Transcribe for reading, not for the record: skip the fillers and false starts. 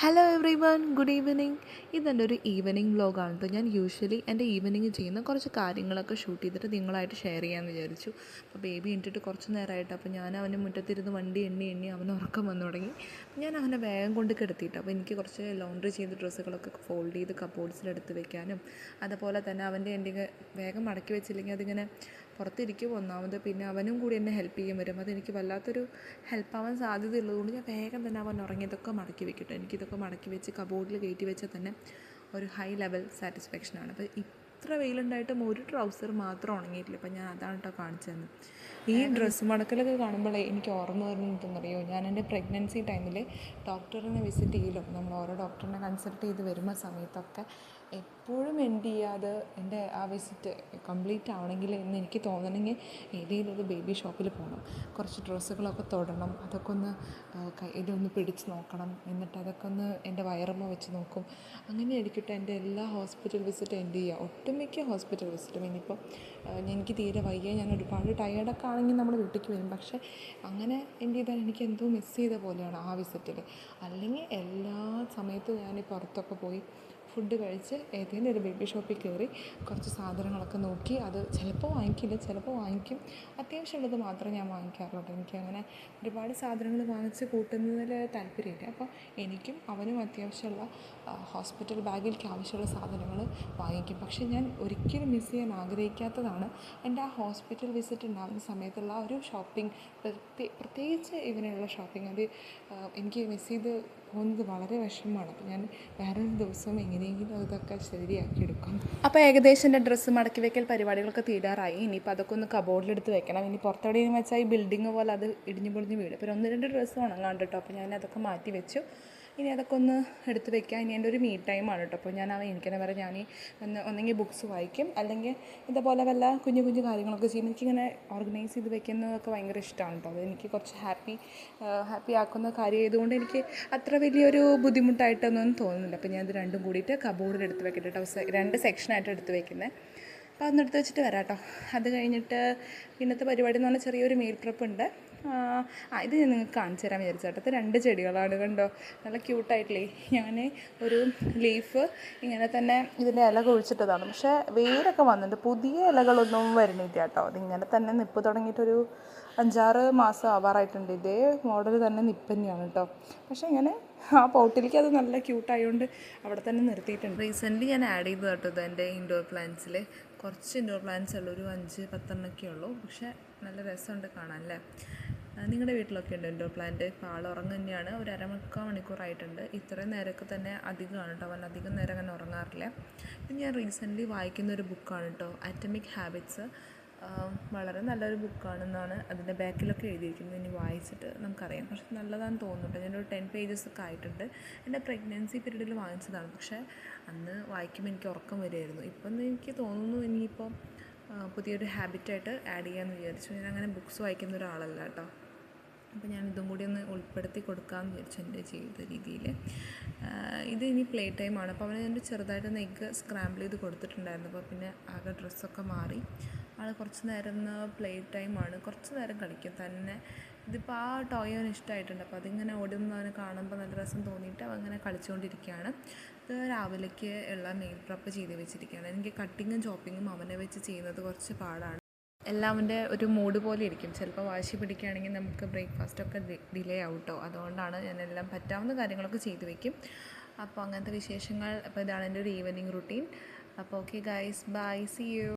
Hello every one, good evening. ഇതെൻ്റെ ഒരു evening വ്ലോഗാണ് കേട്ടോ. ഞാൻ യൂഷ്വലി എൻ്റെ ഈവനിങ് ചെയ്യുന്ന കുറച്ച് കാര്യങ്ങളൊക്കെ ഷൂട്ട് ചെയ്തിട്ട് നിങ്ങളായിട്ട് ഷെയർ ചെയ്യാമെന്ന് വിചാരിച്ചു. അപ്പോൾ ബേബി എണീറ്റിട്ട് കുറച്ച് നേരമായിട്ട് അപ്പോൾ ഞാൻ അവൻ്റെ മുറ്റത്തിരുന്ന് വണ്ടി എണ്ണി അവന് ഉറക്കം വന്നു തുടങ്ങി. ഞാൻ അവനെ വേഗം കൊണ്ട് കിടത്തിയിട്ട് അപ്പോൾ എനിക്ക് കുറച്ച് ലോണ്ട്രി ചെയ്ത ഡ്രസ്സുകളൊക്കെ ഫോൾഡ് ചെയ്ത് കപ്പോർഡ്സിലെടുത്ത് വെക്കാനും അതുപോലെ തന്നെ അവൻ്റെ എൻ്റെ വേഗം മടക്കി വെച്ചില്ലെങ്കിൽ അതിങ്ങനെ പുറത്തിരിക്കും ഒന്നാമത്, പിന്നെ അവനും കൂടി എന്നെ ഹെൽപ്പ് ചെയ്യാൻ വരും. അതെനിക്ക് വല്ലാത്തൊരു ഹെൽപ്പാവാൻ സാധ്യതയുള്ളതുകൊണ്ട് ഞാൻ വേഗം തന്നെ അവൻ ഉറങ്ങിയതൊക്കെ മടക്കി വെക്കട്ടെ. എനിക്കിതൊക്കെ മടക്കി വെച്ച് കബോർഡിൽ കയറ്റി വെച്ചാൽ തന്നെ ഒരു ഹൈ ലെവൽ സാറ്റിസ്ഫാക്ഷനാണ്. അപ്പോൾ ഇത്ര വെയിലുണ്ടായിട്ടും ഒരു ട്രൗസർ മാത്രം ഉണങ്ങിയിട്ടില്ല. അപ്പോൾ ഞാൻ അതാണ് കേട്ടോ കാണിച്ചു തന്നത്. ഈ ഡ്രസ്സ് മടക്കലൊക്കെ കാണുമ്പോഴേ എനിക്ക് ഓർമ്മ വരുന്നതെന്നറിയോ, ഞാൻ എൻ്റെ പ്രഗ്നൻസി ടൈമിൽ ഡോക്ടറിനെ വിസിറ്റ് ചെയ്യലും നമ്മൾ ഓരോ ഡോക്ടറിനെ കൺസൾട്ട് ചെയ്ത് വരുന്ന സമയത്തൊക്കെ എപ്പോഴും എൻഡ് ചെയ്യാതെ എൻ്റെ ആ വിസിറ്റ് കംപ്ലീറ്റ് ആവണമെങ്കിൽ എന്ന് എനിക്ക് തോന്നണമെങ്കിൽ ഏതെങ്കിലും ഒരു ബേബി ഷോപ്പിൽ പോകണം, കുറച്ച് ഡ്രസ്സുകളൊക്കെ തൊടണം, അതൊക്കെ ഒന്ന് കയ്യിലൊന്ന് പിടിച്ച് നോക്കണം, എന്നിട്ട് അതൊക്കെ ഒന്ന് എൻ്റെ വയറമ്മ വെച്ച് നോക്കും. അങ്ങനെ എടുക്കട്ടെ എൻ്റെ എല്ലാ ഹോസ്പിറ്റൽ വിസിറ്റും എൻഡ് ചെയ്യുക. ഒട്ടുമിക്ക ഹോസ്പിറ്റൽ വിസിറ്റും ഇനിയിപ്പോൾ എനിക്ക് തീരെ വയ്യ, ഞാൻ ഒരുപാട് ടയേർഡൊക്കെ ആണെങ്കിൽ നമ്മൾ വീട്ടിലേക്ക് വരും. പക്ഷേ അങ്ങനെ എൻ്റെ ചെയ്താൽ എനിക്ക് എന്തോ മിസ് ചെയ്ത പോലെയാണ് ആ വിസിറ്റിൽ. അല്ലെങ്കിൽ എല്ലാ സമയത്തും ഞാൻ പുറത്തൊക്കെ പോയി ഫുഡ് കഴിച്ച് ഏതെങ്കിലും ഒരു ബേബി ഷോപ്പിൽ കയറി കുറച്ച് സാധനങ്ങളൊക്കെ നോക്കി, അത് ചിലപ്പോൾ വാങ്ങിക്കില്ല, ചിലപ്പോൾ വാങ്ങിക്കും. അത്യാവശ്യമുള്ളത് മാത്രമേ ഞാൻ വാങ്ങിക്കാറുള്ളൂ. എനിക്കങ്ങനെ ഒരുപാട് സാധനങ്ങൾ വാങ്ങിച്ച് കൂട്ടുന്നതിൽ താല്പര്യമില്ല. അപ്പോൾ എനിക്കും അവനും അത്യാവശ്യമുള്ള ഹോസ്പിറ്റൽ ബാഗിലേക്ക് ആവശ്യമുള്ള സാധനങ്ങൾ വാങ്ങിക്കും. പക്ഷേ ഞാൻ ഒരിക്കലും മിസ് ചെയ്യാൻ ആഗ്രഹിക്കാത്തതാണ് എൻ്റെ ആ ഹോസ്പിറ്റൽ വിസിറ്റ് ഉണ്ടാകുന്ന സമയത്തുള്ള ഒരു ഷോപ്പിംഗ്, പ്രത്യേകിച്ച് ഇവനുള്ള ഷോപ്പിംഗ്. അത് എനിക്ക് മിസ് ചെയ്ത് പോകുന്നത് വളരെ വിഷമമാണ്. അപ്പോൾ ഞാൻ വേറൊരു ദിവസം എങ്ങനെയെങ്കിലും അതൊക്കെ ശരിയാക്കിയെടുക്കും. അപ്പോൾ ഏകദേശം എൻ്റെ ഡ്രസ്സ് മടക്കി വെക്കൽ പരിപാടികളൊക്കെ തീരാറായി. ഇനിയിപ്പോൾ അതൊക്കെ ഒന്ന് കബോർഡിലെടുത്ത് വെക്കണം. ഇനി പുറത്തെവിടെയെന്ന് വെച്ചാൽ ഈ ബിൽഡിങ് പോലെ അത് ഇടിഞ്ഞു പൊളിഞ്ഞ് വീഴും. അപ്പോൾ 1-2 ഡ്രസ്സ് ഉണങ്ങാണ്ട് കേട്ടോ. അപ്പോൾ ഞാൻ അതൊക്കെ മാറ്റി വെച്ചു. ഇനി അതൊക്കെ ഒന്ന് എടുത്ത് വെക്കാം. ഇനി എൻ്റെ ഒരു മീ ടൈമാണ് കേട്ടോ. അപ്പോൾ ഞാൻ എനിക്കെന്നെ പറയാം, ഞാൻ ഒന്നെങ്കിൽ ബുക്സ് വായിക്കും, അല്ലെങ്കിൽ ഇതേപോലെ വല്ല കുഞ്ഞു കുഞ്ഞു കാര്യങ്ങളൊക്കെ ചെയ്യും. എനിക്കിങ്ങനെ ഓർഗനൈസ് ചെയ്ത് വെക്കുന്നതൊക്കെ ഭയങ്കര ഇഷ്ടമാണ് കേട്ടോ. അത് എനിക്ക് കുറച്ച് ഹാപ്പി ആക്കുന്ന കാര്യമായതുകൊണ്ട് എനിക്ക് അത്ര വലിയൊരു ബുദ്ധിമുട്ടായിട്ടൊന്നും തോന്നുന്നില്ല. അപ്പോൾ ഞാനത് രണ്ടും കൂടിയിട്ട് കബോർഡിൽ എടുത്ത് വെക്കട്ടെ കേട്ടോ. 2 സെക്ഷനായിട്ട് എടുത്ത് വെക്കുന്നത്. അപ്പോൾ അതൊന്നെടുത്ത് വെച്ചിട്ട് വരാം കേട്ടോ. അത് കഴിഞ്ഞിട്ട് പിന്നത്തെ പരിപാടി എന്ന് പറഞ്ഞാൽ ചെറിയൊരു മീൽ പ്രെപ്പ് ഉണ്ട്. ഇത് ഞാൻ നിങ്ങൾക്ക് കാണിച്ചു തരാൻ വിചാരിച്ചു കേട്ടോ. ഇത് 2 ചെടികളാണ്, കണ്ടോ, നല്ല ക്യൂട്ടായിട്ടില്ലേ. ഞാൻ ഒരു ലീഫ് ഇങ്ങനെ തന്നെ ഇതിൻ്റെ ഇല കുഴിച്ചിട്ടതാണ്, പക്ഷേ വേരൊക്കെ വന്നിട്ടുണ്ട്, പുതിയ ഇലകളൊന്നും വരുന്നില്ല കേട്ടോ. അതിങ്ങനെ തന്നെ നിപ്പ് തുടങ്ങിയിട്ടൊരു 5-6 മാസം ആവാറായിട്ടുണ്ട്. ഇതേ മോഡൽ തന്നെ നിപ്പ് തന്നെയാണ് കേട്ടോ. പക്ഷേ ഇങ്ങനെ ആ പോട്ടിലേക്ക് അത് നല്ല ക്യൂട്ടായതുകൊണ്ട് അവിടെ തന്നെ നിർത്തിയിട്ടുണ്ട്. റീസെൻ്റ്ലി ഞാൻ ആഡ് ചെയ്തത് കേട്ടോ ഇത് എൻ്റെ ഇൻഡോർ പ്ലാന്റ്സിൽ. കുറച്ച് ഇൻഡോർ പ്ലാന്റ്സ് ഉള്ളൂ, ഒരു 5-10 ഉള്ളൂ. പക്ഷേ നല്ല രസമുണ്ട് കാണാൻ അല്ലേ. നിങ്ങളുടെ വീട്ടിലൊക്കെ ഉണ്ട് ഇൻഡോർ പ്ലാന്റ്? ഇപ്പോൾ ആൾ ഉറങ്ങുക തന്നെയാണ്. ഒരു 1/2 മണിക്കൂറായിട്ടുണ്ട്. ഇത്രയും നേരമൊക്കെ തന്നെ അധികമാണ് കേട്ടോ. അവൻ അധികം നേരം അങ്ങനെ ഉറങ്ങാറില്ല. ഇത് ഞാൻ റീസെൻ്റ്ലി വായിക്കുന്ന ഒരു ബുക്കാണ് കേട്ടോ, ആറ്റമിക് ഹാബിറ്റ്സ്. വളരെ നല്ലൊരു ബുക്കാണെന്നാണ് അതിൻ്റെ ബാക്കിലൊക്കെ എഴുതിയിരിക്കുന്നത്. ഇനി വായിച്ചിട്ട് നമുക്കറിയാം. പക്ഷെ നല്ലതാണെന്ന് തോന്നുന്നുണ്ട്. ഞാനൊരു 10 പേജസ് ഒക്കെ ആയിട്ടുണ്ട്. എൻ്റെ പ്രഗ്നൻസി പീരീഡിൽ വാങ്ങിച്ചതാണ്. പക്ഷേ അന്ന് വായിക്കുമ്പോൾ എനിക്ക് ഉറക്കം വരുമായിരുന്നു. ഇപ്പം എനിക്ക് തോന്നുന്നു ഇനിയിപ്പോൾ പുതിയൊരു ഹാബിറ്റായിട്ട് ആഡ് ചെയ്യാമെന്ന് വിചാരിച്ചു. ഞാൻ അങ്ങനെ ബുക്സ് വായിക്കുന്ന ഒരാളല്ല കേട്ടോ. അപ്പോൾ ഞാൻ ഇതും കൂടി ഒന്ന് ഉൾപ്പെടുത്തി കൊടുക്കാമെന്ന് വിചാരിച്ചു എൻ്റെ ജീവിത രീതിയിൽ. ഇത് ഇനി പ്ലേ ടൈമാണ്. അപ്പോൾ അവന് എൻ്റെ ചെറുതായിട്ടൊന്ന് എഗ്ഗ് സ്ക്രാമ്പിൾ ചെയ്ത് കൊടുത്തിട്ടുണ്ടായിരുന്നു. അപ്പോൾ പിന്നെ ആകെ ഡ്രസ്സൊക്കെ മാറി ആൾ കുറച്ച് നേരം പ്ലേ ടൈമാണ്, കുറച്ച് നേരം കളിക്കും തന്നെ. ഇതിപ്പോൾ ആ ടോയ് അവന് ഇഷ്ടമായിട്ടുണ്ട്. അപ്പോൾ അതിങ്ങനെ ഓടുന്നത് അവന് കാണുമ്പോൾ നല്ല രസം തോന്നിയിട്ട് അവൻ അങ്ങനെ കളിച്ചുകൊണ്ടിരിക്കുകയാണ്. ഇത് രാവിലേക്ക് ഉള്ള മീൽ പ്രെപ്പ് ചെയ്ത് വെച്ചിരിക്കുകയാണ്. എനിക്ക് കട്ടിങ്ങും ചോപ്പിങ്ങും അവനെ വെച്ച് ചെയ്യുന്നത് കുറച്ച് പാടാണ്. എല്ലാം അവൻ്റെ ഒരു മൂഡ് പോലെ ഇരിക്കും. ചിലപ്പോൾ വാശി പിടിക്കുകയാണെങ്കിൽ നമുക്ക് ബ്രേക്ക്ഫാസ്റ്റൊക്കെ ഡിലേ ആവും കേട്ടോ. അതുകൊണ്ടാണ് ഞാനെല്ലാം പറ്റാവുന്ന കാര്യങ്ങളൊക്കെ ചെയ്ത് വെക്കും. അപ്പോൾ അങ്ങനത്തെ വിശേഷങ്ങൾ. അപ്പോൾ ഇതാണ് എൻ്റെ ഒരു ഈവനിങ് റുട്ടീൻ. അപ്പോൾ okay guys, bye, see U.